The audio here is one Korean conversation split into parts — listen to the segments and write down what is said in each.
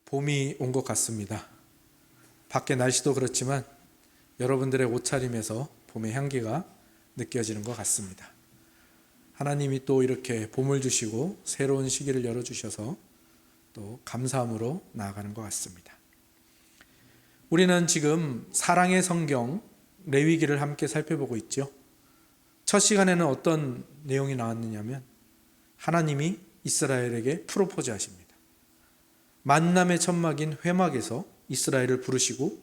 봄이 온 것 같습니다. 밖에 날씨도 그렇지만 여러분들의 옷차림에서 봄의 향기가 느껴지는 것 같습니다. 하나님이 또 이렇게 봄을 주시고 새로운 시기를 열어주셔서 또 감사함으로 나아가는 것 같습니다. 우리는 지금 사랑의 성경 레위기를 함께 살펴보고 있죠. 첫 시간에는 어떤 내용이 나왔느냐면 하나님이 이스라엘에게 프로포즈 하십니다. 만남의 천막인 회막에서 이스라엘을 부르시고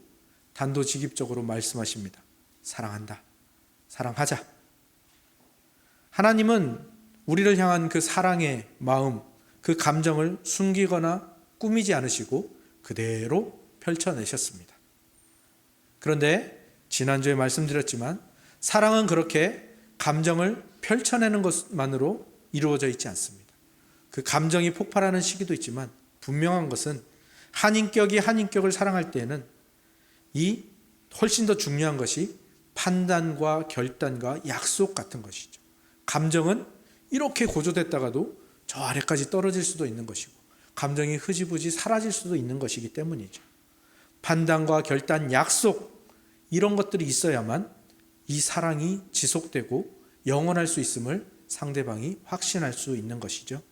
단도직입적으로 말씀하십니다. 사랑한다. 사랑하자. 하나님은 우리를 향한 그 사랑의 마음, 그 감정을 숨기거나 꾸미지 않으시고 그대로 펼쳐내셨습니다. 그런데 지난주에 말씀드렸지만 사랑은 그렇게 감정을 펼쳐내는 것만으로 이루어져 있지 않습니다. 그 감정이 폭발하는 시기도 있지만 분명한 것은 한 인격이 한 인격을 사랑할 때에는 이 훨씬 더 중요한 것이 판단과 결단과 약속 같은 것이죠. 감정은 이렇게 고조됐다가도 저 아래까지 떨어질 수도 있는 것이고 감정이 흐지부지 사라질 수도 있는 것이기 때문이죠. 판단과 결단, 약속 이런 것들이 있어야만 이 사랑이 지속되고 영원할 수 있음을 상대방이 확신할 수 있는 것이죠.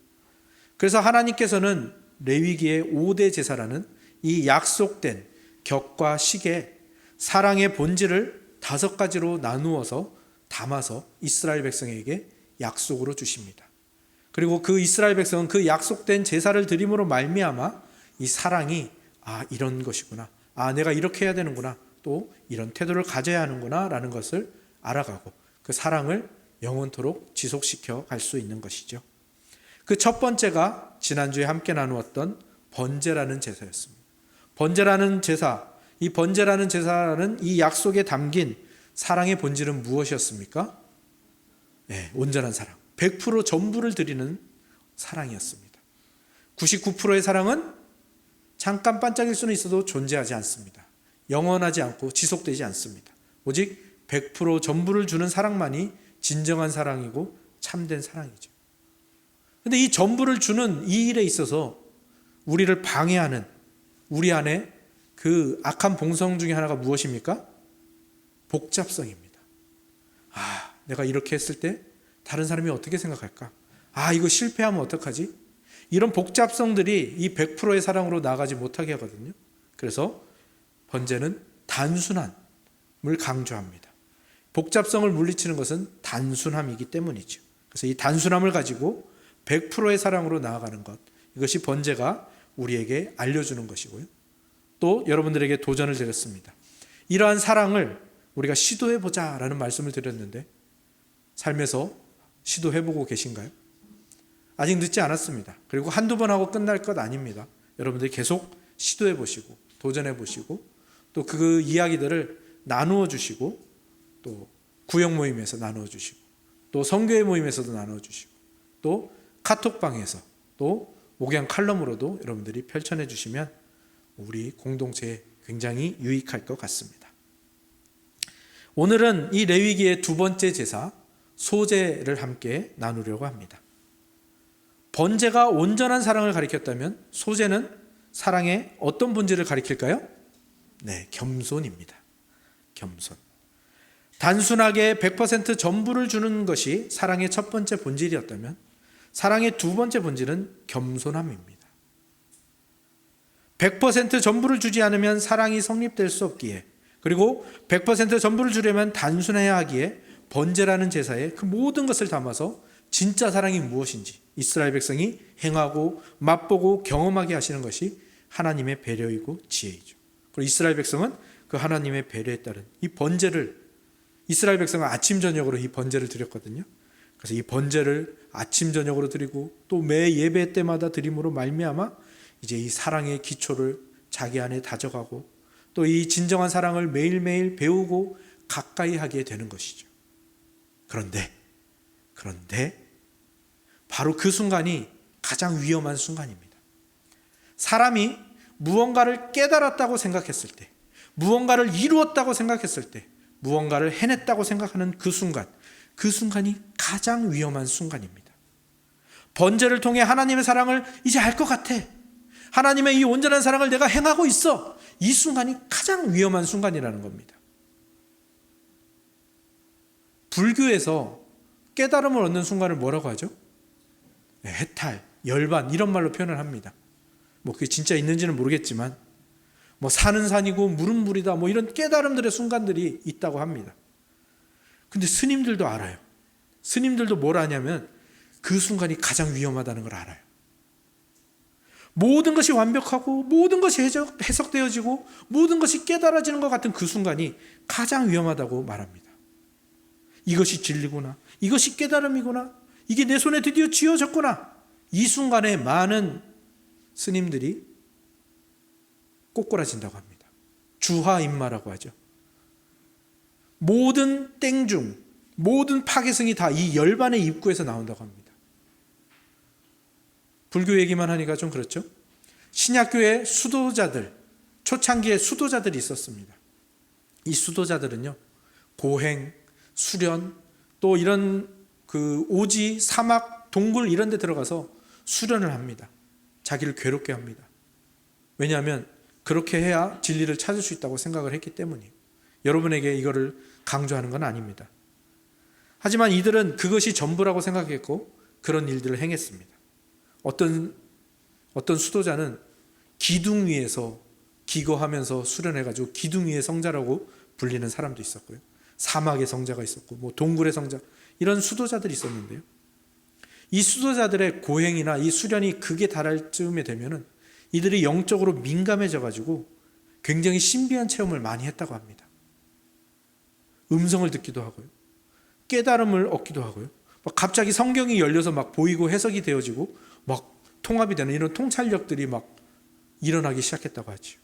그래서 하나님께서는 레위기의 5대 제사라는 이 약속된 격과 식에 사랑의 본질을 5가지로 나누어서 담아서 이스라엘 백성에게 약속으로 주십니다. 그리고 그 이스라엘 백성은 그 약속된 제사를 드림으로 말미암아 이 사랑이 이런 것이구나, 내가 이렇게 해야 되는구나, 또 이런 태도를 가져야 하는구나 라는 것을 알아가고 그 사랑을 영원토록 지속시켜 갈 수 있는 것이죠. 그 첫 번째가 지난주에 함께 나누었던 번제라는 제사였습니다. 번제라는 제사, 이 번제라는 제사라는 이 약속에 담긴 사랑의 본질은 무엇이었습니까? 온전한 사랑, 100% 전부를 드리는 사랑이었습니다. 99%의 사랑은 잠깐 반짝일 수는 있어도 존재하지 않습니다. 영원하지 않고 지속되지 않습니다. 오직 100% 전부를 주는 사랑만이 진정한 사랑이고 참된 사랑이죠. 그런데 이 전부를 주는 이 일에 있어서 우리를 방해하는 우리 안에 그 악한 본성 중에 하나가 무엇입니까? 복잡성입니다. 내가 이렇게 했을 때 다른 사람이 어떻게 생각할까? 이거 실패하면 어떡하지? 이런 복잡성들이 이 100%의 사랑으로 나아가지 못하게 하거든요. 그래서 번제는 단순함을 강조합니다. 복잡성을 물리치는 것은 단순함이기 때문이죠. 그래서 이 단순함을 가지고 100%의 사랑으로 나아가는 것, 이것이 번제가 우리에게 알려주는 것이고요. 또 여러분들에게 도전을 드렸습니다. 이러한 사랑을 우리가 시도해보자 라는 말씀을 드렸는데 삶에서 시도해보고 계신가요? 아직 늦지 않았습니다. 그리고 한두 번 하고 끝날 것 아닙니다. 여러분들이 계속 시도해보시고 도전해보시고 또 그 이야기들을 나누어 주시고 또 구역 모임에서 나누어 주시고 또 성교회 모임에서도 나누어 주시고 또 카톡방에서 또 목양 칼럼으로도 여러분들이 펼쳐내 주시면 우리 공동체에 굉장히 유익할 것 같습니다. 오늘은 이 레위기의 두 번째 제사 소제를 함께 나누려고 합니다. 번제가 온전한 사랑을 가리켰다면 소제는 사랑의 어떤 본질을 가리킬까요? 겸손입니다. 겸손. 단순하게 100% 전부를 주는 것이 사랑의 첫 번째 본질이었다면 사랑의 두 번째 본질은 겸손함입니다. 100% 전부를 주지 않으면 사랑이 성립될 수 없기에, 그리고 100% 전부를 주려면 단순해야 하기에 번제라는 제사에 그 모든 것을 담아서 진짜 사랑이 무엇인지 이스라엘 백성이 행하고 맛보고 경험하게 하시는 것이 하나님의 배려이고 지혜이죠. 그리고 이스라엘 백성은 그 하나님의 배려에 따른 이 번제를, 이스라엘 백성은 아침 저녁으로 이 번제를 드렸거든요. 그래서 이 번제를 아침 저녁으로 드리고 또 매 예배 때마다 드림으로 말미암아 이제 이 사랑의 기초를 자기 안에 다져가고 또 이 진정한 사랑을 매일매일 배우고 가까이 하게 되는 것이죠. 그런데 바로 그 순간이 가장 위험한 순간입니다. 사람이 무언가를 깨달았다고 생각했을 때, 무언가를 이루었다고 생각했을 때, 무언가를 해냈다고 생각하는 그 순간이 가장 위험한 순간입니다. 번제를 통해 하나님의 사랑을 이제 알 것 같아. 하나님의 이 온전한 사랑을 내가 행하고 있어. 이 순간이 가장 위험한 순간이라는 겁니다. 불교에서 깨달음을 얻는 순간을 뭐라고 하죠? 해탈, 열반 이런 말로 표현을 합니다. 뭐 그게 진짜 있는지는 모르겠지만 뭐 산은 산이고 물은 물이다 뭐 이런 깨달음들의 순간들이 있다고 합니다. 근데 스님들도 알아요. 스님들도 뭘 아냐면 그 순간이 가장 위험하다는 걸 알아요. 모든 것이 완벽하고 모든 것이 해석되어지고 모든 것이 깨달아지는 것 같은 그 순간이 가장 위험하다고 말합니다. 이것이 진리구나. 이것이 깨달음이구나. 이게 내 손에 드디어 쥐어졌구나. 이 순간에 많은 스님들이 꼬꾸라진다고 합니다. 주하인마라고 하죠. 모든 땡중, 모든 파괴성이 다 이 열반의 입구에서 나온다고 합니다. 불교 얘기만 하니까 좀 그렇죠? 신약교회 수도자들, 초창기에 수도자들이 있었습니다. 이 수도자들은요, 고행, 수련, 또 이런 그 오지, 사막, 동굴 이런 데 들어가서 수련을 합니다. 자기를 괴롭게 합니다. 왜냐하면 그렇게 해야 진리를 찾을 수 있다고 생각을 했기 때문이에요. 여러분에게 이거를 강조하는 건 아닙니다. 하지만 이들은 그것이 전부라고 생각했고 그런 일들을 행했습니다. 어떤 수도자는 기둥 위에서 기거하면서 수련해가지고 기둥 위의 성자라고 불리는 사람도 있었고요. 사막의 성자가 있었고 뭐 동굴의 성자 이런 수도자들이 있었는데요. 이 수도자들의 고행이나 이 수련이 극에 달할 즈음에 되면은 이들이 영적으로 민감해져가지고 굉장히 신비한 체험을 많이 했다고 합니다. 음성을 듣기도 하고요. 깨달음을 얻기도 하고요. 막 갑자기 성경이 열려서 막 보이고 해석이 되어지고 막 통합이 되는 이런 통찰력들이 막 일어나기 시작했다고 하죠.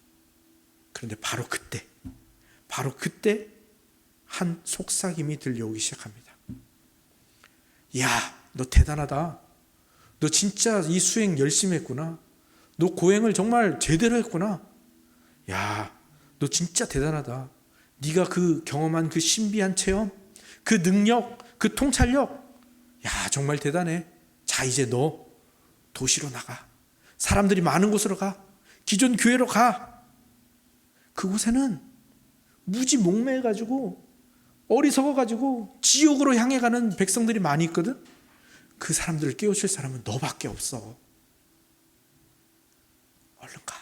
그런데 바로 그때 한 속삭임이 들려오기 시작합니다. 야, 너 대단하다. 너 진짜 이 수행 열심히 했구나. 너 고행을 정말 제대로 했구나. 야, 너 진짜 대단하다. 네가 그 경험한 그 신비한 체험, 그 능력, 그 통찰력, 야, 정말 대단해. 자, 이제 너 도시로 나가. 사람들이 많은 곳으로 가. 기존 교회로 가. 그곳에는 무지 목매해가지고 어리석어가지고 지옥으로 향해 가는 백성들이 많이 있거든. 그 사람들을 깨우칠 사람은 너밖에 없어. 얼른 가.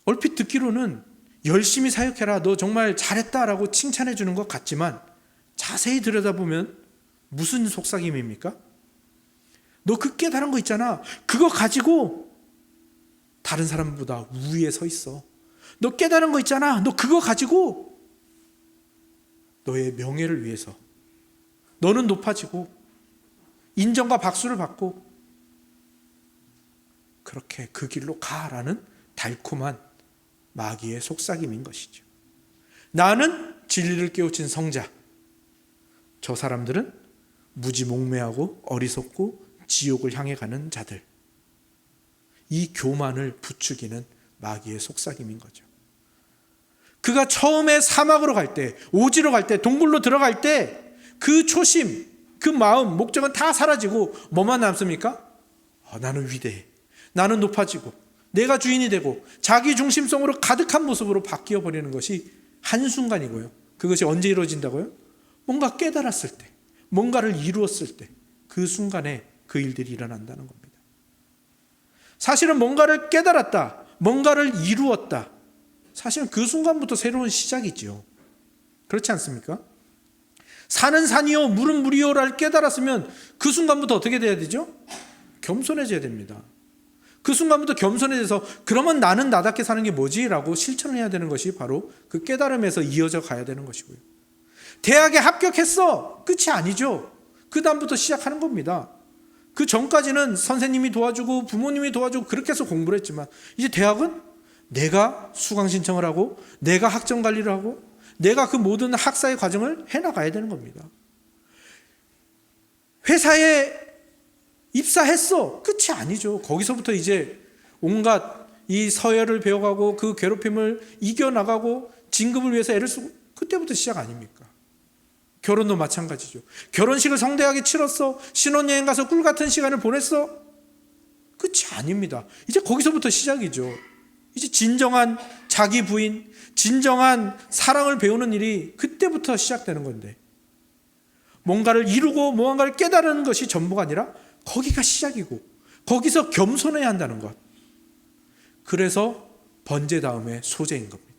얼핏 듣기로는 열심히 사역해라. 너 정말 잘했다라고 칭찬해 주는 것 같지만 자세히 들여다보면 무슨 속삭임입니까? 너 그 깨달은 거 있잖아. 그거 가지고 다른 사람보다 우위에 서 있어. 너 깨달은 거 있잖아. 너 그거 가지고 너의 명예를 위해서 너는 높아지고 인정과 박수를 받고 그렇게 그 길로 가라는 달콤한 마귀의 속삭임인 것이죠. 나는 진리를 깨우친 성자. 저 사람들은 무지몽매하고 어리석고 지옥을 향해 가는 자들. 이 교만을 부추기는 마귀의 속삭임인 거죠. 그가 처음에 사막으로 갈 때, 오지로 갈 때, 동굴로 들어갈 때 그 초심, 그 마음, 목적은 다 사라지고 뭐만 남습니까? 나는 위대해. 나는 높아지고 내가 주인이 되고 자기 중심성으로 가득한 모습으로 바뀌어 버리는 것이 한순간이고요. 그것이 언제 이루어진다고요? 뭔가 깨달았을 때, 뭔가를 이루었을 때 그 순간에 그 일들이 일어난다는 겁니다. 사실은 뭔가를 깨달았다, 뭔가를 이루었다. 사실은 그 순간부터 새로운 시작이죠. 그렇지 않습니까? 산은 산이요 물은 물이요를 깨달았으면 그 순간부터 어떻게 돼야 되죠? 겸손해져야 됩니다. 그 순간부터 겸손해져서 그러면 나는 나답게 사는 게 뭐지? 라고 실천을 해야 되는 것이 바로 그 깨달음에서 이어져 가야 되는 것이고요. 대학에 합격했어. 끝이 아니죠. 그 다음부터 시작하는 겁니다. 그 전까지는 선생님이 도와주고 부모님이 도와주고 그렇게 해서 공부를 했지만 이제 대학은 내가 수강 신청을 하고 내가 학점 관리를 하고 내가 그 모든 학사의 과정을 해나가야 되는 겁니다. 회사에 입사했어. 끝이 아니죠. 거기서부터 이제 온갖 이 서열을 배워가고 그 괴롭힘을 이겨나가고 진급을 위해서 애를 쓰고 그때부터 시작 아닙니까? 결혼도 마찬가지죠. 결혼식을 성대하게 치렀어. 신혼여행 가서 꿀 같은 시간을 보냈어. 끝이 아닙니다. 이제 거기서부터 시작이죠. 이제 진정한 자기 부인, 진정한 사랑을 배우는 일이 그때부터 시작되는 건데, 뭔가를 이루고 무언가를 깨달은 것이 전부가 아니라 거기가 시작이고 거기서 겸손해야 한다는 것. 그래서 번제 다음에 소제인 겁니다.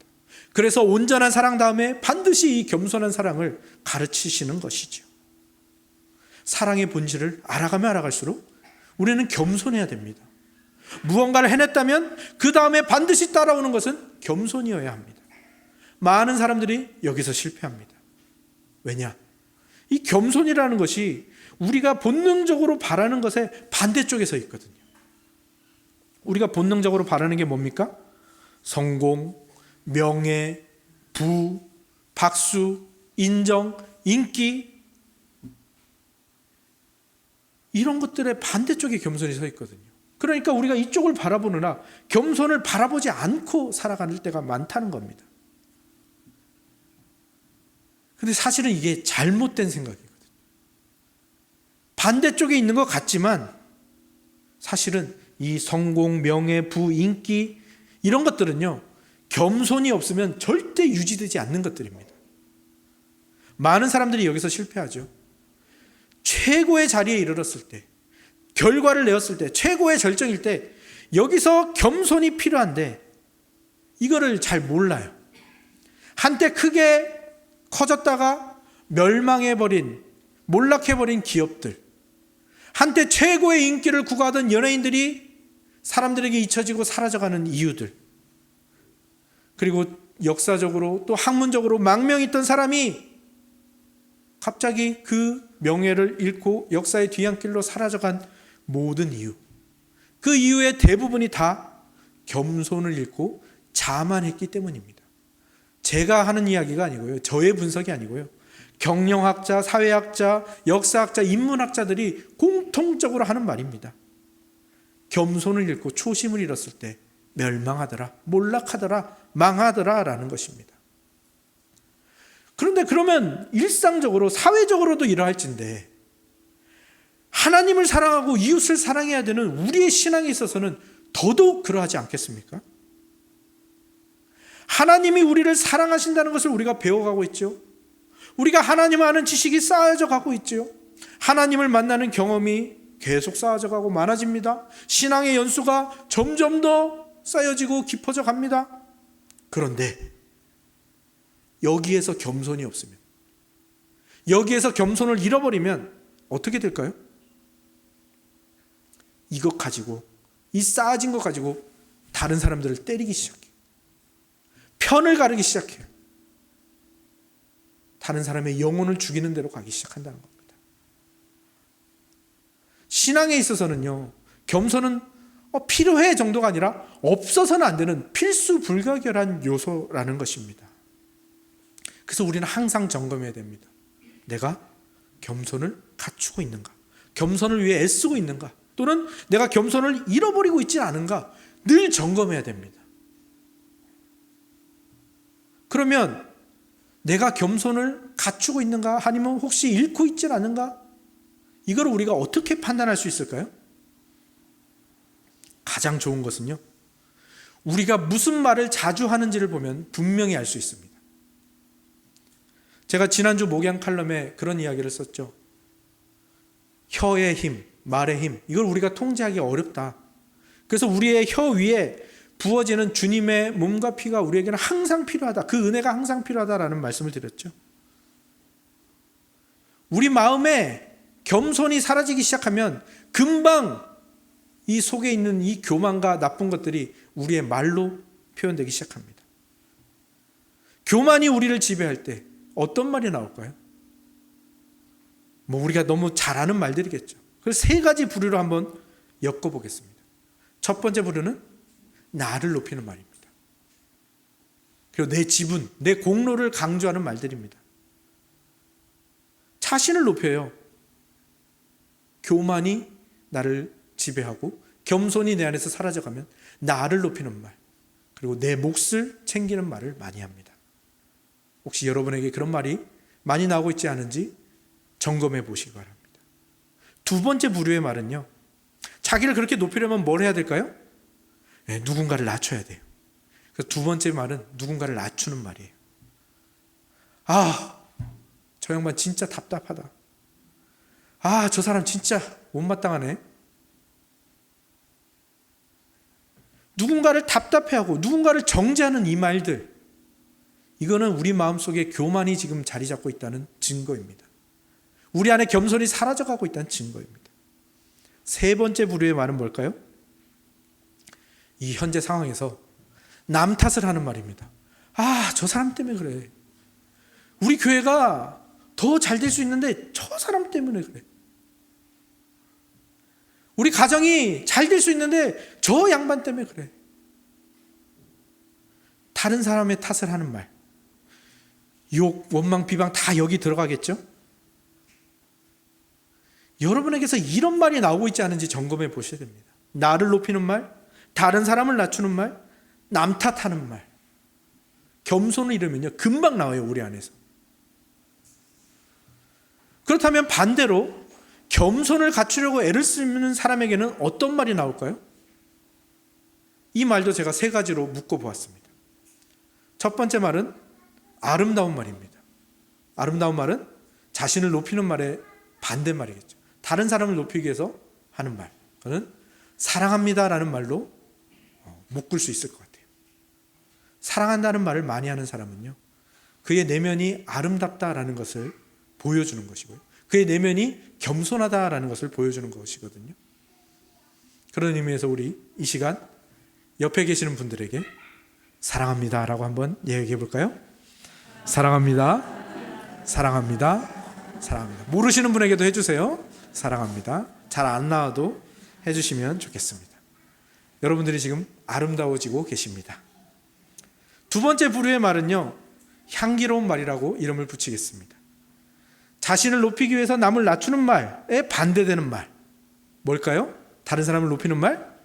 그래서 온전한 사랑 다음에 반드시 이 겸손한 사랑을 가르치시는 것이죠. 사랑의 본질을 알아가면 알아갈수록 우리는 겸손해야 됩니다. 무언가를 해냈다면 그 다음에 반드시 따라오는 것은 겸손이어야 합니다. 많은 사람들이 여기서 실패합니다. 왜냐? 이 겸손이라는 것이 우리가 본능적으로 바라는 것의 반대쪽에 서 있거든요. 우리가 본능적으로 바라는 게 뭡니까? 성공, 명예, 부, 박수, 인정, 인기, 이런 것들의 반대쪽에 겸손이 서 있거든요. 그러니까 우리가 이쪽을 바라보느라 겸손을 바라보지 않고 살아갈 때가 많다는 겁니다. 근데 사실은 이게 잘못된 생각이거든요. 반대쪽에 있는 것 같지만 사실은 이 성공, 명예, 부, 인기, 이런 것들은요, 겸손이 없으면 절대 유지되지 않는 것들입니다. 많은 사람들이 여기서 실패하죠. 최고의 자리에 이르렀을 때, 결과를 내었을 때, 최고의 절정일 때 여기서 겸손이 필요한데 이거를 잘 몰라요. 한때 크게 커졌다가 멸망해버린, 몰락해버린 기업들, 한때 최고의 인기를 구가하던 연예인들이 사람들에게 잊혀지고 사라져가는 이유들, 그리고 역사적으로 또 학문적으로 망명이 있던 사람이 갑자기 그 명예를 잃고 역사의 뒤안길로 사라져간 모든 이유, 그 이유의 대부분이 다 겸손을 잃고 자만했기 때문입니다. 제가 하는 이야기가 아니고요, 저의 분석이 아니고요, 경영학자, 사회학자, 역사학자, 인문학자들이 공통적으로 하는 말입니다. 겸손을 잃고 초심을 잃었을 때 멸망하더라, 몰락하더라, 망하더라 라는 것입니다. 그런데 그러면 일상적으로 사회적으로도 이러할진데 하나님을 사랑하고 이웃을 사랑해야 되는 우리의 신앙에 있어서는 더더욱 그러하지 않겠습니까? 하나님이 우리를 사랑하신다는 것을 우리가 배워가고 있죠. 우리가 하나님을 아는 지식이 쌓여져 가고 있죠. 하나님을 만나는 경험이 계속 쌓여져 가고 많아집니다. 신앙의 연수가 점점 더 쌓여지고 깊어져 갑니다. 그런데 여기에서 겸손이 없으면, 여기에서 겸손을 잃어버리면 어떻게 될까요? 이것 가지고, 이 쌓아진 것 가지고 다른 사람들을 때리기 시작해요. 편을 가르기 시작해요. 다른 사람의 영혼을 죽이는 대로 가기 시작한다는 겁니다. 신앙에 있어서는요, 겸손은 필요해 정도가 아니라 없어서는 안 되는 필수 불가결한 요소라는 것입니다. 그래서 우리는 항상 점검해야 됩니다. 내가 겸손을 갖추고 있는가? 겸손을 위해 애쓰고 있는가? 또는 내가 겸손을 잃어버리고 있지 않은가? 늘 점검해야 됩니다. 그러면 내가 겸손을 갖추고 있는가? 아니면 혹시 잃고 있지 않은가? 이걸 우리가 어떻게 판단할 수 있을까요? 가장 좋은 것은요, 우리가 무슨 말을 자주 하는지를 보면 분명히 알 수 있습니다. 제가 지난주 목양 칼럼에 그런 이야기를 썼죠. 혀의 힘, 말의 힘, 이걸 우리가 통제하기 어렵다. 그래서 우리의 혀 위에 부어지는 주님의 몸과 피가 우리에게는 항상 필요하다. 그 은혜가 항상 필요하다라는 말씀을 드렸죠. 우리 마음에 겸손이 사라지기 시작하면 금방 이 속에 있는 이 교만과 나쁜 것들이 우리의 말로 표현되기 시작합니다. 교만이 우리를 지배할 때 어떤 말이 나올까요? 우리가 너무 잘 아는 말들이겠죠. 그래서 세 가지 부류로 한번 엮어보겠습니다. 첫 번째 부류는 나를 높이는 말입니다. 그리고 내 지분, 내 공로를 강조하는 말들입니다. 자신을 높여요. 교만이 나를 지배하고 겸손이 내 안에서 사라져가면 나를 높이는 말, 그리고 내 몫을 챙기는 말을 많이 합니다. 혹시 여러분에게 그런 말이 많이 나오고 있지 않은지 점검해 보시기 바랍니다. 두 번째 부류의 말은요, 자기를 그렇게 높이려면 뭘 해야 될까요? 네, 누군가를 낮춰야 돼요. 그래서 두 번째 말은 누군가를 낮추는 말이에요. 아, 저 양반 진짜 답답하다. 아, 저 사람 진짜 못마땅하네. 누군가를 답답해하고 누군가를 정죄하는 이 말들, 이거는 우리 마음속에 교만이 지금 자리 잡고 있다는 증거입니다. 우리 안에 겸손이 사라져가고 있다는 증거입니다. 세 번째 부류의 말은 뭘까요? 이 현재 상황에서 남 탓을 하는 말입니다. 아, 저 사람 때문에 그래. 우리 교회가 더 잘 될 수 있는데 저 사람 때문에 그래. 우리 가정이 잘 될 수 있는데 저 양반 때문에 그래. 다른 사람의 탓을 하는 말, 욕, 원망, 비방 다 여기 들어가겠죠? 여러분에게서 이런 말이 나오고 있지 않은지 점검해 보셔야 됩니다. 나를 높이는 말, 다른 사람을 낮추는 말, 남 탓하는 말. 겸손을 잃으면요, 금방 나와요, 우리 안에서. 그렇다면 반대로 겸손을 갖추려고 애를 쓰는 사람에게는 어떤 말이 나올까요? 이 말도 제가 세 가지로 묶어 보았습니다. 첫 번째 말은 아름다운 말입니다. 아름다운 말은 자신을 높이는 말의 반대말이겠죠. 다른 사람을 높이기 위해서 하는 말, 그는 사랑합니다라는 말로 묶을 수 있을 것 같아요. 사랑한다는 말을 많이 하는 사람은요, 그의 내면이 아름답다라는 것을 보여주는 것이고요, 그의 내면이 겸손하다라는 것을 보여주는 것이거든요. 그런 의미에서 우리 이 시간 옆에 계시는 분들에게 사랑합니다라고 한번 얘기해 볼까요? 사랑합니다. 사랑합니다. 사랑합니다. 모르시는 분에게도 해주세요. 사랑합니다. 잘 안 나와도 해주시면 좋겠습니다. 여러분들이 지금 아름다워지고 계십니다. 두 번째 부류의 말은요, 향기로운 말이라고 이름을 붙이겠습니다. 자신을 높이기 위해서 남을 낮추는 말에 반대되는 말. 뭘까요? 다른 사람을 높이는 말?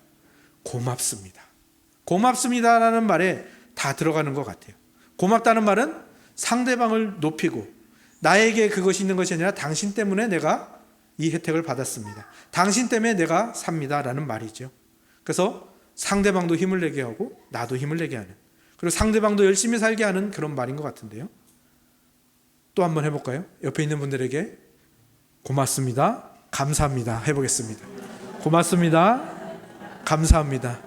고맙습니다. 고맙습니다라는 말에 다 들어가는 것 같아요. 고맙다는 말은 상대방을 높이고 나에게 그것이 있는 것이 아니라 당신 때문에 내가 이 혜택을 받았습니다. 당신 때문에 내가 삽니다라는 말이죠. 그래서 상대방도 힘을 내게 하고 나도 힘을 내게 하는, 그리고 상대방도 열심히 살게 하는 그런 말인 것 같은데요. 또 한번 해볼까요? 옆에 있는 분들에게 고맙습니다, 감사합니다 해보겠습니다. 고맙습니다, 감사합니다.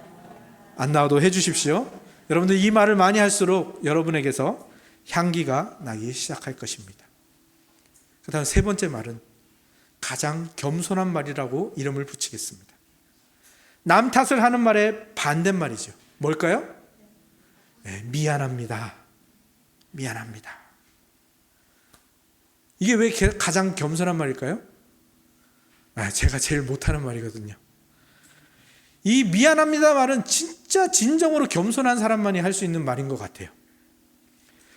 안 나와도 해주십시오. 여러분들 이 말을 많이 할수록 여러분에게서 향기가 나기 시작할 것입니다. 그 다음 세 번째 말은 가장 겸손한 말이라고 이름을 붙이겠습니다. 남 탓을 하는 말의 반대말이죠. 뭘까요? 네, 미안합니다. 미안합니다. 이게 왜 가장 겸손한 말일까요? 제가 제일 못하는 말이거든요. 이 미안합니다 말은 진짜 진정으로 겸손한 사람만이 할 수 있는 말인 것 같아요.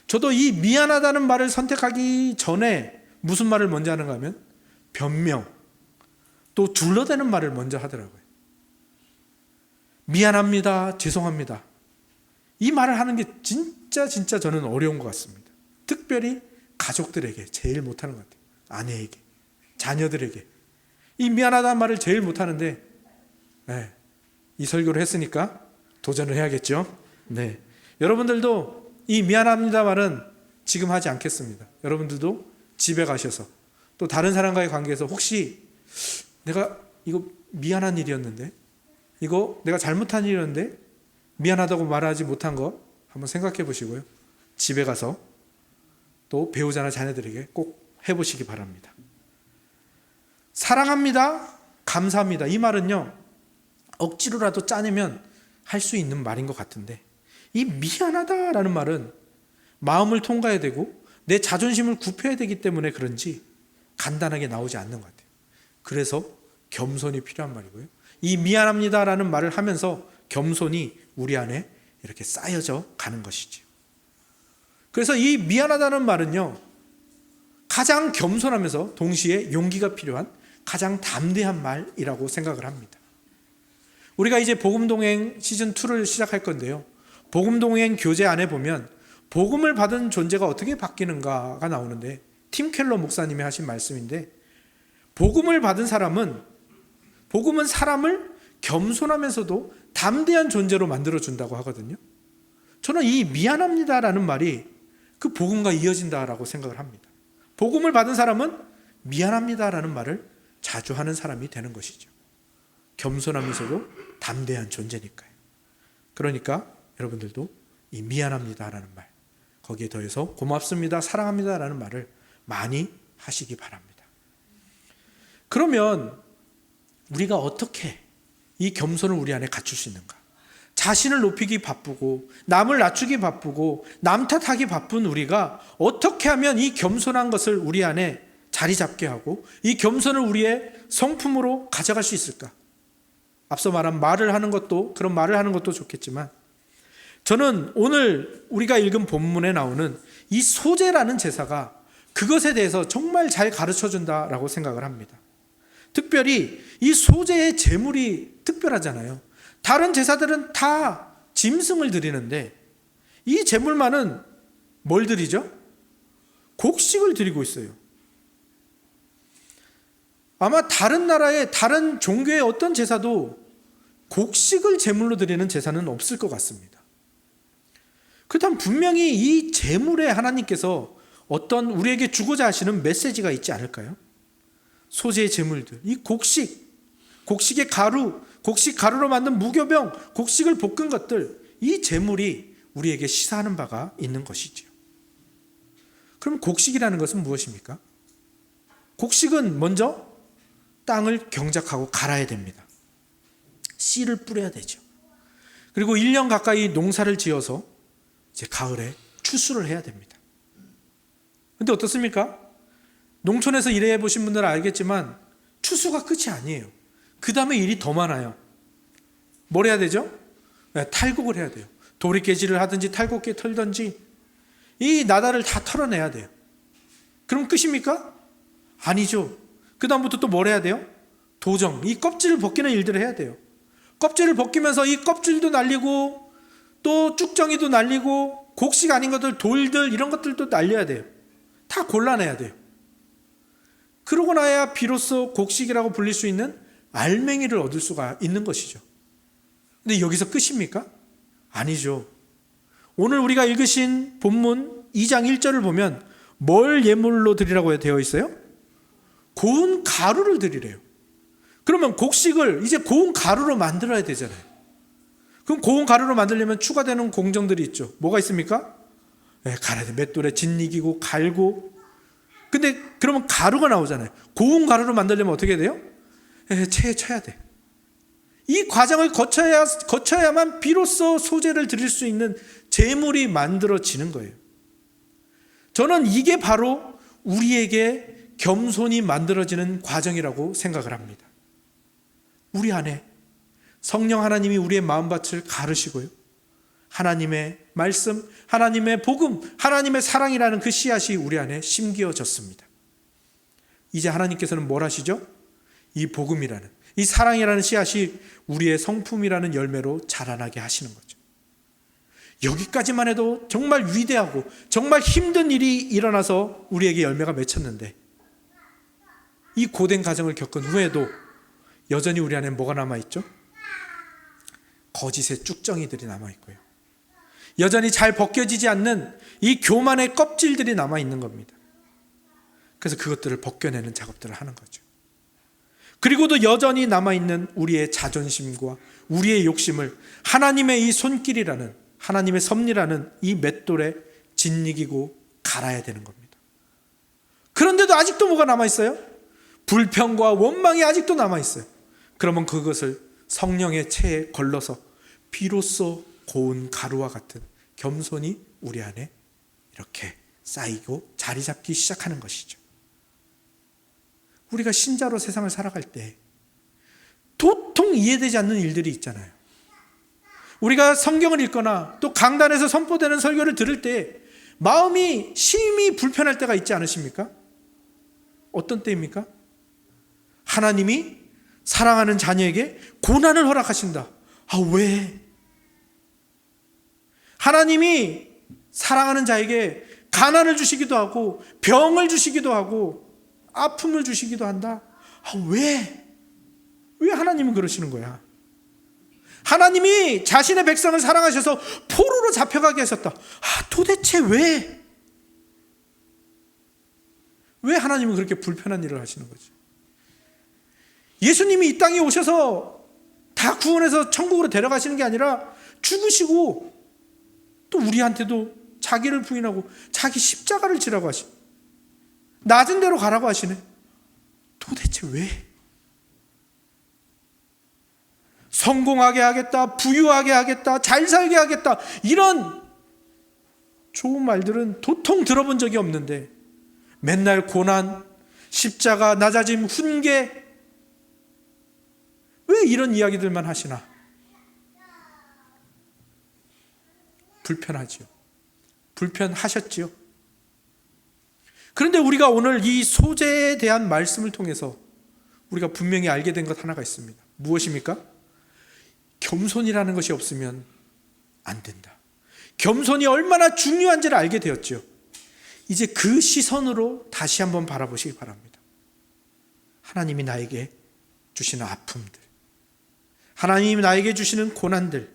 저도 이 미안하다는 말을 선택하기 전에 무슨 말을 먼저 하는가 하면 변명, 또 둘러대는 말을 먼저 하더라고요. 미안합니다, 죄송합니다. 이 말을 하는 게 진짜 저는 어려운 것 같습니다. 특별히 가족들에게 제일 못하는 것 같아요. 아내에게, 자녀들에게. 이 미안하다는 말을 제일 못하는데, 네, 이 설교를 했으니까 도전을 해야겠죠. 네, 여러분들도 이 미안합니다 말은 지금 하지 않겠습니다. 여러분들도 집에 가셔서 또 다른 사람과의 관계에서 혹시 내가 이거 미안한 일이었는데, 이거 내가 잘못한 일이었는데 미안하다고 말하지 못한 거 한번 생각해 보시고요, 집에 가서 또 배우자나 자녀들에게 꼭 해보시기 바랍니다. 사랑합니다, 감사합니다. 이 말은요, 억지로라도 짜내면 할 수 있는 말인 것 같은데, 이 미안하다라는 말은 마음을 통과해야 되고 내 자존심을 굽혀야 되기 때문에 그런지 간단하게 나오지 않는 것 같아요. 그래서 겸손이 필요한 말이고요, 이 미안합니다라는 말을 하면서 겸손이 우리 안에 이렇게 쌓여져 가는 것이죠. 그래서 이 미안하다는 말은요, 가장 겸손하면서 동시에 용기가 필요한 가장 담대한 말이라고 생각을 합니다. 우리가 이제 복음동행 시즌2를 시작할 건데요, 복음동행 교재 안에 보면 복음을 받은 존재가 어떻게 바뀌는가가 나오는데, 팀 켈러 목사님이 하신 말씀인데, 복음을 받은 사람은, 복음은 사람을 겸손하면서도 담대한 존재로 만들어준다고 하거든요. 저는 이 미안합니다라는 말이 그 복음과 이어진다라고 생각을 합니다. 복음을 받은 사람은 미안합니다라는 말을 자주 하는 사람이 되는 것이죠. 겸손하면서도 담대한 존재니까요. 그러니까 여러분들도 이 미안합니다라는 말, 거기에 더해서 고맙습니다, 사랑합니다라는 말을 많이 하시기 바랍니다. 그러면 우리가 어떻게 이 겸손을 우리 안에 갖출 수 있는가? 자신을 높이기 바쁘고 남을 낮추기 바쁘고 남 탓하기 바쁜 우리가 어떻게 하면 이 겸손한 것을 우리 안에 자리 잡게 하고 이 겸손을 우리의 성품으로 가져갈 수 있을까? 앞서 말한 말을 하는 것도, 그런 말을 하는 것도 좋겠지만, 저는 오늘 우리가 읽은 본문에 나오는 이 소제라는 제사가 그것에 대해서 정말 잘 가르쳐 준다라고 생각을 합니다. 특별히 이 소제의 제물이 특별하잖아요. 다른 제사들은 다 짐승을 드리는데 이 제물만은 뭘 드리죠? 곡식을 드리고 있어요. 아마 다른 나라의 다른 종교의 어떤 제사도 곡식을 제물로 드리는 제사는 없을 것 같습니다. 그렇다면 분명히 이 제물에 하나님께서 어떤 우리에게 주고자 하시는 메시지가 있지 않을까요? 소제의 제물들, 이 곡식의 가루, 곡식 가루로 만든 무교병, 곡식을 볶은 것들, 이 제물이 우리에게 시사하는 바가 있는 것이죠. 그럼 곡식이라는 것은 무엇입니까? 곡식은 먼저 땅을 경작하고 갈아야 됩니다. 씨를 뿌려야 되죠. 그리고 1년 가까이 농사를 지어서 이제 가을에 추수를 해야 됩니다. 근데 어떻습니까? 농촌에서 일해 보신 분들은 알겠지만 추수가 끝이 아니에요. 그 다음에 일이 더 많아요. 뭘 해야 되죠? 탈곡을 해야 돼요. 도리깨질을 하든지 탈곡기 털든지 이 나달을 다 털어내야 돼요. 그럼 끝입니까? 아니죠. 그 다음부터 또 뭘 해야 돼요? 도정, 이 껍질을 벗기는 일들을 해야 돼요. 껍질을 벗기면서 이 껍질도 날리고 또 쭉정이도 날리고 곡식 아닌 것들, 돌들 이런 것들도 날려야 돼요. 다 골라내야 돼요. 그러고 나야 비로소 곡식이라고 불릴 수 있는 알맹이를 얻을 수가 있는 것이죠. 근데 여기서 끝입니까? 아니죠. 오늘 우리가 읽으신 본문 2장 1절을 보면 뭘 예물로 드리라고 되어 있어요? 고운 가루를 드리래요. 그러면 곡식을 이제 고운 가루로 만들어야 되잖아요. 그럼 고운 가루로 만들려면 추가되는 공정들이 있죠. 뭐가 있습니까? 갈아야 돼. 맷돌에 짓이기고 갈고. 근데 그러면 가루가 나오잖아요. 고운 가루로 만들려면 어떻게 돼요? 체에 쳐야 돼. 이 과정을 거쳐야만 비로소 소제를 드릴 수 있는 제물이 만들어지는 거예요. 저는 이게 바로 우리에게 겸손이 만들어지는 과정이라고 생각을 합니다. 우리 안에 성령 하나님이 우리의 마음밭을 가르시고요. 하나님의 말씀, 하나님의 복음, 하나님의 사랑이라는 그 씨앗이 우리 안에 심기어졌습니다. 이제 하나님께서는 뭘 하시죠? 이 복음이라는, 이 사랑이라는 씨앗이 우리의 성품이라는 열매로 자라나게 하시는 거죠. 여기까지만 해도 정말 위대하고 정말 힘든 일이 일어나서 우리에게 열매가 맺혔는데 이 고된 과정을 겪은 후에도 여전히 우리 안에 뭐가 남아있죠? 거짓의 쭉정이들이 남아있고요. 여전히 잘 벗겨지지 않는 이 교만의 껍질들이 남아있는 겁니다. 그래서 그것들을 벗겨내는 작업들을 하는 거죠. 그리고도 여전히 남아있는 우리의 자존심과 우리의 욕심을 하나님의 이 손길이라는, 하나님의 섭리라는 이 맷돌에 짓이기고 갈아야 되는 겁니다. 그런데도 아직도 뭐가 남아있어요? 불평과 원망이 아직도 남아있어요. 그러면 그것을 성령의 체에 걸러서 비로소 고운 가루와 같은 겸손이 우리 안에 이렇게 쌓이고 자리 잡기 시작하는 것이죠. 우리가 신자로 세상을 살아갈 때 도통 이해되지 않는 일들이 있잖아요. 우리가 성경을 읽거나 또 강단에서 선포되는 설교를 들을 때 마음이 심히 불편할 때가 있지 않으십니까? 어떤 때입니까? 하나님이 사랑하는 자녀에게 고난을 허락하신다. 왜? 하나님이 사랑하는 자에게 가난을 주시기도 하고 병을 주시기도 하고 아픔을 주시기도 한다. 왜 하나님은 그러시는 거야? 하나님이 자신의 백성을 사랑하셔서 포로로 잡혀가게 하셨다. 도대체 왜 하나님은 그렇게 불편한 일을 하시는 거지? 예수님이 이 땅에 오셔서 다 구원해서 천국으로 데려가시는 게 아니라 죽으시고 또 우리한테도 자기를 부인하고 자기 십자가를 지라고 하시네. 낮은 데로 가라고 하시네. 도대체 왜? 성공하게 하겠다, 부유하게 하겠다, 잘 살게 하겠다, 이런 좋은 말들은 도통 들어본 적이 없는데 맨날 고난, 십자가, 낮아짐, 훈계, 왜 이런 이야기들만 하시나? 불편하지요. 불편하셨지요. 그런데 우리가 오늘 이 소재에 대한 말씀을 통해서 우리가 분명히 알게 된 것 하나가 있습니다. 무엇입니까? 겸손이라는 것이 없으면 안 된다. 겸손이 얼마나 중요한지를 알게 되었죠. 이제 그 시선으로 다시 한번 바라보시기 바랍니다. 하나님이 나에게 주시는 아픔들, 하나님이 나에게 주시는 고난들,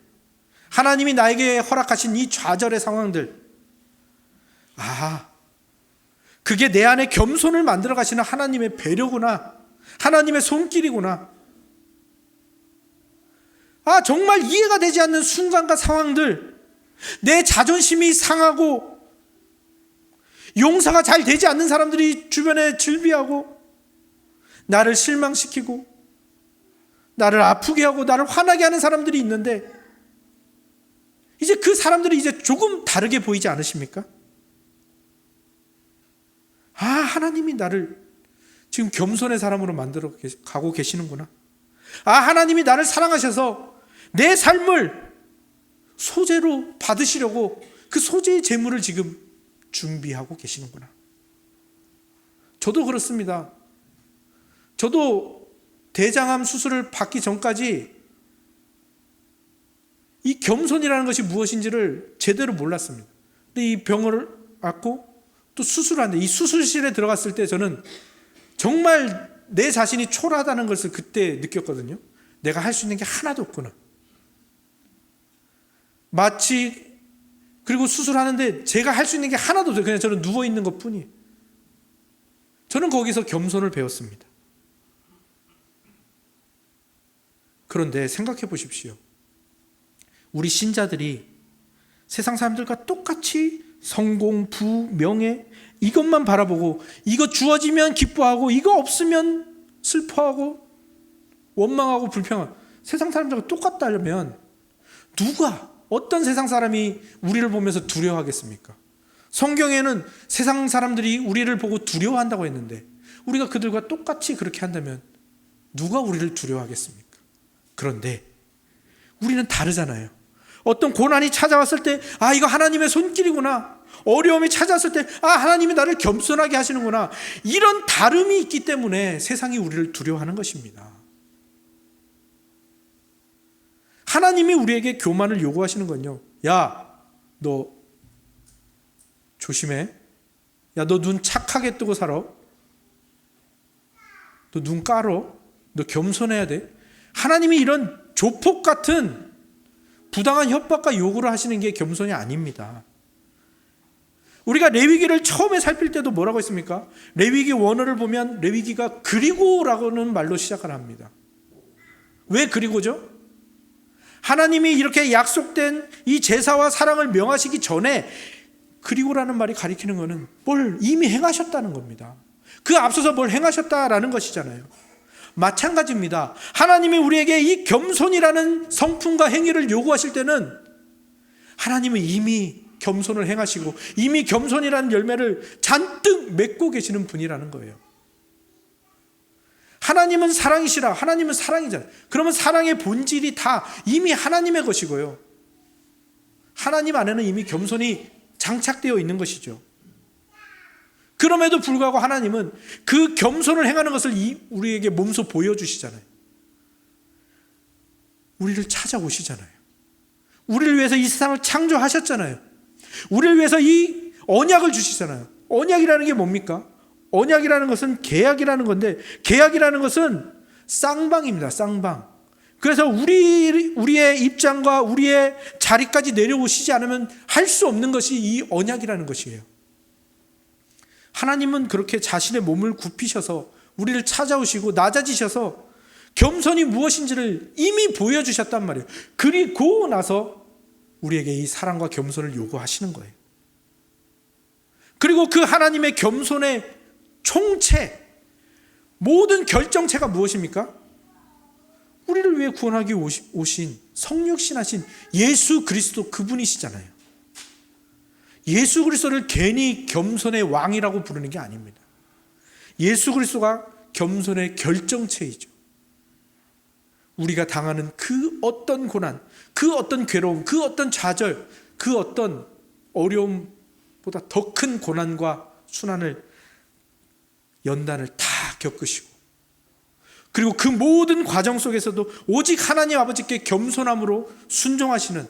하나님이 나에게 허락하신 이 좌절의 상황들, 그게 내 안에 겸손을 만들어 가시는 하나님의 배려구나, 하나님의 손길이구나. 정말 이해가 되지 않는 순간과 상황들, 내 자존심이 상하고 용서가 잘 되지 않는 사람들이 주변에 즐비하고 나를 실망시키고 나를 아프게 하고 나를 화나게 하는 사람들이 있는데, 이제 그 사람들이 이제 조금 다르게 보이지 않으십니까? 하나님이 나를 지금 겸손의 사람으로 만들어 가고 계시는구나. 하나님이 나를 사랑하셔서 내 삶을 소재로 받으시려고 그 소재의 재물을 지금 준비하고 계시는구나. 저도 그렇습니다. 저도 대장암 수술을 받기 전까지 이 겸손이라는 것이 무엇인지를 제대로 몰랐습니다. 근데 이 병을 앓고 또 수술하는데, 이 수술실에 들어갔을 때 저는 정말 내 자신이 초라하다는 것을 그때 느꼈거든요. 내가 할 수 있는 게 하나도 없구나. 그리고 수술하는데 제가 할 수 있는 게 하나도 없어요. 그냥 저는 누워있는 것 뿐이에요. 저는 거기서 겸손을 배웠습니다. 그런데 생각해 보십시오. 우리 신자들이 세상 사람들과 똑같이 성공, 부, 명예 이것만 바라보고, 이거 주어지면 기뻐하고 이거 없으면 슬퍼하고 원망하고 불평하고, 세상 사람들과 똑같다면 어떤 세상 사람이 우리를 보면서 두려워하겠습니까? 성경에는 세상 사람들이 우리를 보고 두려워한다고 했는데, 우리가 그들과 똑같이 그렇게 한다면 누가 우리를 두려워하겠습니까? 그런데 우리는 다르잖아요. 어떤 고난이 찾아왔을 때 이거 하나님의 손길이구나. 어려움이 찾아왔을 때 하나님이 나를 겸손하게 하시는구나. 이런 다름이 있기 때문에 세상이 우리를 두려워하는 것입니다. 하나님이 우리에게 교만을 요구하시는 건요, 너 조심해. 너 눈 착하게 뜨고 살아. 너 눈 깔어. 너 겸손해야 돼. 하나님이 이런 조폭 같은 부당한 협박과 요구를 하시는 게 겸손이 아닙니다. 우리가 레위기를 처음에 살필 때도 뭐라고 했습니까? 레위기 원어를 보면 레위기가 그리고라고는 말로 시작을 합니다. 왜 그리고죠? 하나님이 이렇게 약속된 이 제사와 사랑을 명하시기 전에 그리고라는 말이 가리키는 것은 뭘 이미 행하셨다는 겁니다. 그 앞서서 뭘 행하셨다라는 것이잖아요. 마찬가지입니다. 하나님이 우리에게 이 겸손이라는 성품과 행위를 요구하실 때는 하나님은 이미 겸손을 행하시고 이미 겸손이라는 열매를 잔뜩 맺고 계시는 분이라는 거예요. 하나님은 사랑이시라. 하나님은 사랑이잖아요. 그러면 사랑의 본질이 다 이미 하나님의 것이고요, 하나님 안에는 이미 겸손이 장착되어 있는 것이죠. 그럼에도 불구하고 하나님은 그 겸손을 행하는 것을 우리에게 몸소 보여주시잖아요. 우리를 찾아오시잖아요. 우리를 위해서 이 세상을 창조하셨잖아요. 우리를 위해서 이 언약을 주시잖아요. 언약이라는 게 뭡니까? 언약이라는 것은 계약이라는 건데, 계약이라는 것은 쌍방입니다. 쌍방. 그래서 우리의 입장과 우리의 자리까지 내려오시지 않으면 할 수 없는 것이 이 언약이라는 것이에요. 하나님은 그렇게 자신의 몸을 굽히셔서 우리를 찾아오시고 낮아지셔서 겸손이 무엇인지를 이미 보여주셨단 말이에요. 그리고 나서 우리에게 이 사랑과 겸손을 요구하시는 거예요. 그리고 그 하나님의 겸손의 총체, 모든 결정체가 무엇입니까? 우리를 위해 구원하기 오신 성육신하신 예수 그리스도, 그분이시잖아요. 예수 그리스도를 괜히 겸손의 왕이라고 부르는 게 아닙니다. 예수 그리스도가 겸손의 결정체이죠. 우리가 당하는 그 어떤 고난, 그 어떤 괴로움, 그 어떤 좌절, 그 어떤 어려움보다 더 큰 고난과 순환을, 연단을 다 겪으시고, 그리고 그 모든 과정 속에서도 오직 하나님 아버지께 겸손함으로 순종하시는,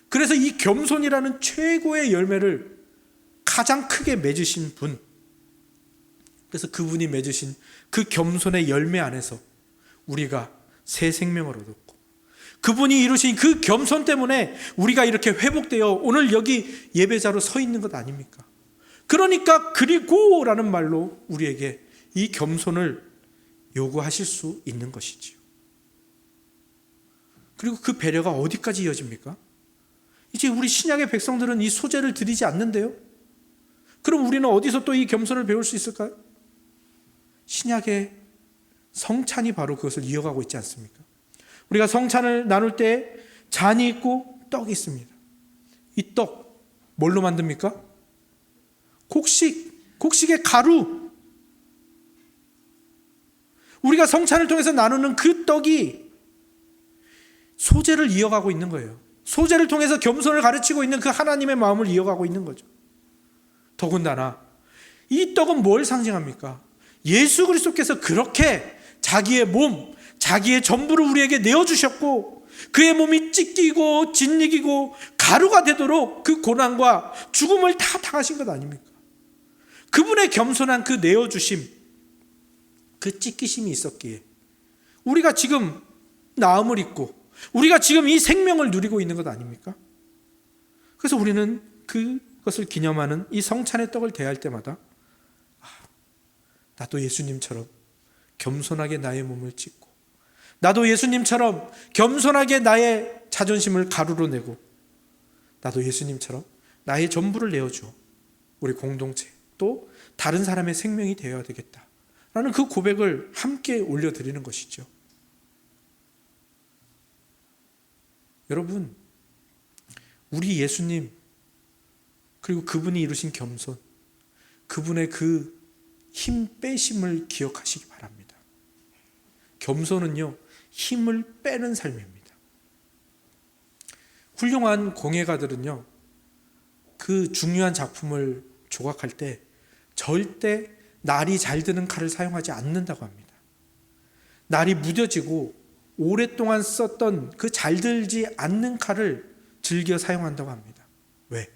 그래서 이 겸손이라는 최고의 열매를 가장 크게 맺으신 분, 그래서 그분이 맺으신 그 겸손의 열매 안에서 우리가 새 생명을 얻었고, 그분이 이루신 그 겸손 때문에 우리가 이렇게 회복되어 오늘 여기 예배자로 서 있는 것 아닙니까? 그러니까 그리고 라는 말로 우리에게 이 겸손을 요구하실 수 있는 것이지요. 그리고 그 배려가 어디까지 이어집니까? 이제 우리 신약의 백성들은 이 소재를 드리지 않는데요. 그럼 우리는 어디서 또 이 겸손을 배울 수 있을까요? 신약의 성찬이 바로 그것을 이어가고 있지 않습니까? 우리가 성찬을 나눌 때 잔이 있고 떡이 있습니다. 이 떡 뭘로 만듭니까? 곡식의 가루. 우리가 성찬을 통해서 나누는 그 떡이 소재를 이어가고 있는 거예요. 소재를 통해서 겸손을 가르치고 있는 그 하나님의 마음을 이어가고 있는 거죠. 더군다나 이 떡은 뭘 상징합니까? 예수 그리스도께서 그렇게 자기의 몸, 자기의 전부를 우리에게 내어주셨고, 그의 몸이 찢기고 짓이기고 가루가 되도록 그 고난과 죽음을 다 당하신 것 아닙니까? 그분의 겸손한 그 내어주심, 그 찢기심이 있었기에 우리가 지금 나음을 입고 우리가 지금 이 생명을 누리고 있는 것 아닙니까? 그래서 우리는 그것을 기념하는 이 성찬의 떡을 대할 때마다 나도 예수님처럼 겸손하게 나의 몸을 찢고, 나도 예수님처럼 겸손하게 나의 자존심을 가루로 내고, 나도 예수님처럼 나의 전부를 내어주어 우리 공동체 또 다른 사람의 생명이 되어야 되겠다라는 그 고백을 함께 올려드리는 것이죠. 여러분, 우리 예수님 그리고 그분이 이루신 겸손, 그분의 그 힘 빼심을 기억하시기 바랍니다. 겸손은요, 힘을 빼는 삶입니다. 훌륭한 공예가들은요, 그 중요한 작품을 조각할 때 절대 날이 잘 드는 칼을 사용하지 않는다고 합니다. 날이 무뎌지고 오랫동안 썼던 그 잘 들지 않는 칼을 즐겨 사용한다고 합니다. 왜?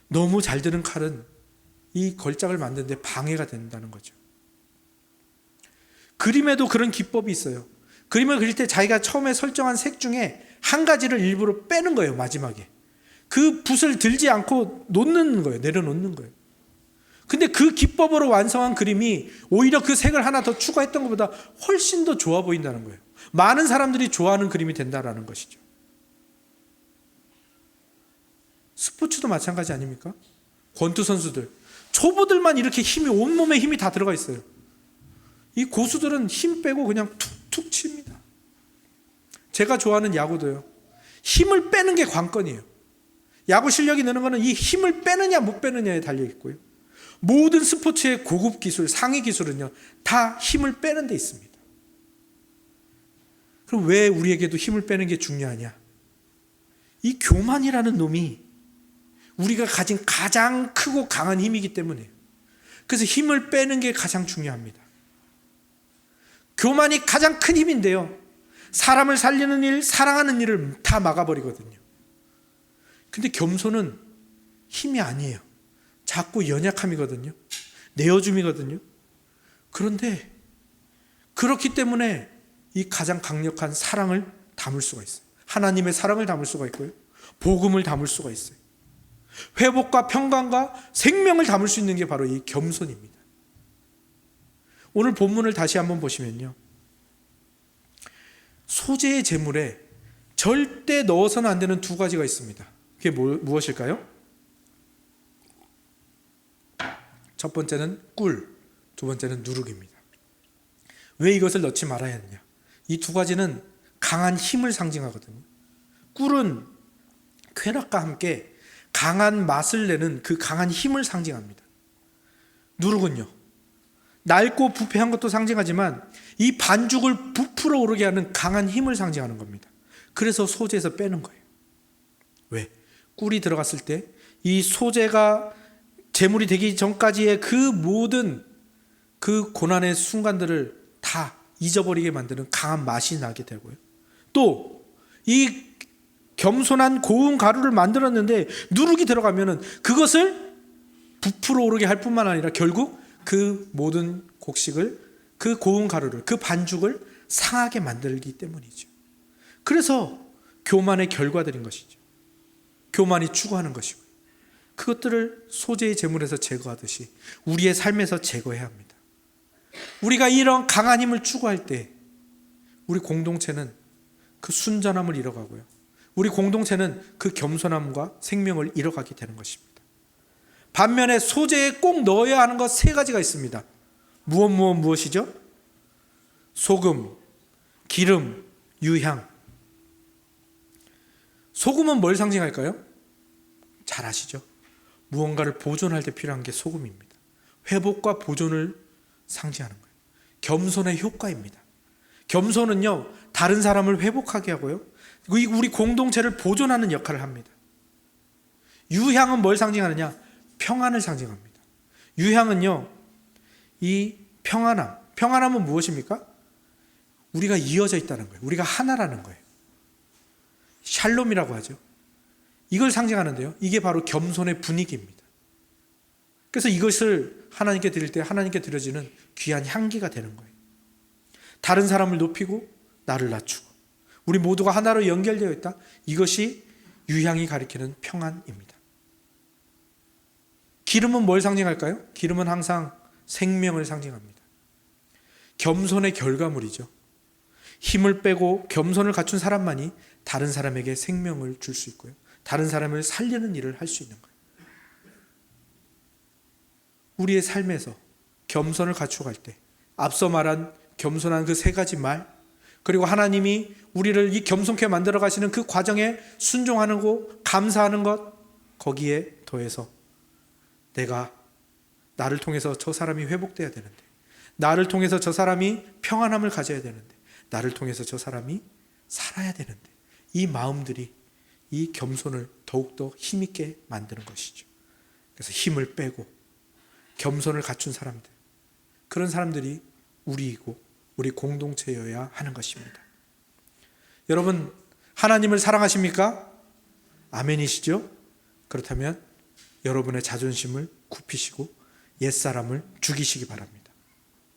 너무 잘 드는 칼은 이 걸작을 만드는 데 방해가 된다는 거죠. 그림에도 그런 기법이 있어요. 그림을 그릴 때 자기가 처음에 설정한 색 중에 한 가지를 일부러 빼는 거예요. 마지막에 그 붓을 들지 않고 놓는 거예요. 내려놓는 거예요. 근데 그 기법으로 완성한 그림이 오히려 그 색을 하나 더 추가했던 것보다 훨씬 더 좋아 보인다는 거예요. 많은 사람들이 좋아하는 그림이 된다는 것이죠. 스포츠도 마찬가지 아닙니까? 권투 선수들, 초보들만 이렇게 힘이, 온몸에 힘이 다 들어가 있어요. 이 고수들은 힘 빼고 그냥 툭툭 칩니다. 제가 좋아하는 야구도요, 힘을 빼는 게 관건이에요. 야구 실력이 느는 거는 이 힘을 빼느냐 못 빼느냐에 달려 있고요, 모든 스포츠의 고급 기술, 상위 기술은요, 다 힘을 빼는 데 있습니다. 그럼 왜 우리에게도 힘을 빼는 게 중요하냐? 이 교만이라는 놈이 우리가 가진 가장 크고 강한 힘이기 때문이에요. 그래서 힘을 빼는 게 가장 중요합니다. 교만이 가장 큰 힘인데요, 사람을 살리는 일, 사랑하는 일을 다 막아버리거든요. 근데 겸손은 힘이 아니에요. 자꾸 연약함이거든요. 내어줌이거든요. 그런데 그렇기 때문에 이 가장 강력한 사랑을 담을 수가 있어요. 하나님의 사랑을 담을 수가 있고요. 복음을 담을 수가 있어요. 회복과 평강과 생명을 담을 수 있는 게 바로 이 겸손입니다. 오늘 본문을 다시 한번 보시면요. 소재의 재물에 절대 넣어서는 안 되는 두 가지가 있습니다. 그게 무엇일까요? 첫 번째는 꿀, 두 번째는 누룩입니다. 왜 이것을 넣지 말아야 했냐? 이 두 가지는 강한 힘을 상징하거든요. 꿀은 쾌락과 함께 강한 맛을 내는 그 강한 힘을 상징합니다. 누룩은요, 낡고 부패한 것도 상징하지만 이 반죽을 부풀어 오르게 하는 강한 힘을 상징하는 겁니다. 그래서 소재에서 빼는 거예요. 왜? 꿀이 들어갔을 때 이 소재가 제물이 되기 전까지의 그 모든 그 고난의 순간들을 다 잊어버리게 만드는 강한 맛이 나게 되고요. 또 이 겸손한 고운 가루를 만들었는데 누룩이 들어가면은 그것을 부풀어 오르게 할 뿐만 아니라 결국 그 모든 곡식을, 그 고운 가루를, 그 반죽을 상하게 만들기 때문이죠. 그래서 교만의 결과들인 것이죠. 교만이 추구하는 것이고, 그것들을 소재의 제물에서 제거하듯이 우리의 삶에서 제거해야 합니다. 우리가 이런 강한 힘을 추구할 때 우리 공동체는 그 순전함을 잃어가고요. 우리 공동체는 그 겸손함과 생명을 잃어가게 되는 것입니다. 반면에 소재에 꼭 넣어야 하는 것 세 가지가 있습니다. 무엇이죠? 소금, 기름, 유향. 소금은 뭘 상징할까요? 잘 아시죠? 무언가를 보존할 때 필요한 게 소금입니다. 회복과 보존을 상징하는 거예요. 겸손의 효과입니다. 겸손은요, 다른 사람을 회복하게 하고요, 우리 공동체를 보존하는 역할을 합니다. 유향은 뭘 상징하느냐? 평안을 상징합니다. 유향은요, 이 평안함은 무엇입니까? 우리가 이어져 있다는 거예요. 우리가 하나라는 거예요. 샬롬이라고 하죠. 이걸 상징하는데요, 이게 바로 겸손의 분위기입니다. 그래서 이것을 하나님께 드릴 때 하나님께 드려지는 귀한 향기가 되는 거예요. 다른 사람을 높이고 나를 낮추고 우리 모두가 하나로 연결되어 있다. 이것이 유향이 가리키는 평안입니다. 기름은 뭘 상징할까요? 기름은 항상 생명을 상징합니다. 겸손의 결과물이죠. 힘을 빼고 겸손을 갖춘 사람만이 다른 사람에게 생명을 줄 수 있고요, 다른 사람을 살리는 일을 할 수 있는 거예요. 우리의 삶에서 겸손을 갖추어갈 때 앞서 말한 겸손한 그 세 가지 말, 그리고 하나님이 우리를 이 겸손케 만들어 가시는 그 과정에 순종하는 거, 감사하는 것, 거기에 더해서 내가 나를 통해서 저 사람이 회복돼야 되는데, 나를 통해서 저 사람이 평안함을 가져야 되는데, 나를 통해서 저 사람이 살아야 되는데, 이 마음들이 이 겸손을 더욱더 힘있게 만드는 것이죠. 그래서 힘을 빼고 겸손을 갖춘 사람들, 그런 사람들이 우리이고 우리 공동체여야 하는 것입니다. 여러분, 하나님을 사랑하십니까? 아멘이시죠? 그렇다면 여러분의 자존심을 굽히시고 옛사람을 죽이시기 바랍니다.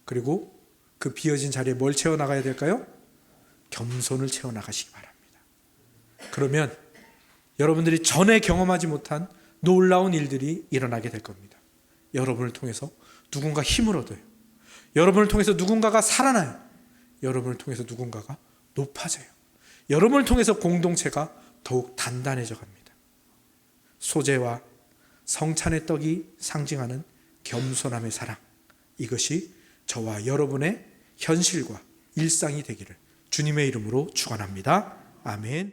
그리고 그 비어진 자리에 뭘 채워나가야 될까요? 겸손을 채워나가시기 바랍니다. 그러면 여러분들이 전에 경험하지 못한 놀라운 일들이 일어나게 될 겁니다. 여러분을 통해서 누군가 힘을 얻어요. 여러분을 통해서 누군가가 살아나요. 여러분을 통해서 누군가가 높아져요. 여러분을 통해서 공동체가 더욱 단단해져 갑니다. 소재와 성찬의 떡이 상징하는 겸손함의 사랑, 이것이 저와 여러분의 현실과 일상이 되기를 주님의 이름으로 축원합니다. 아멘.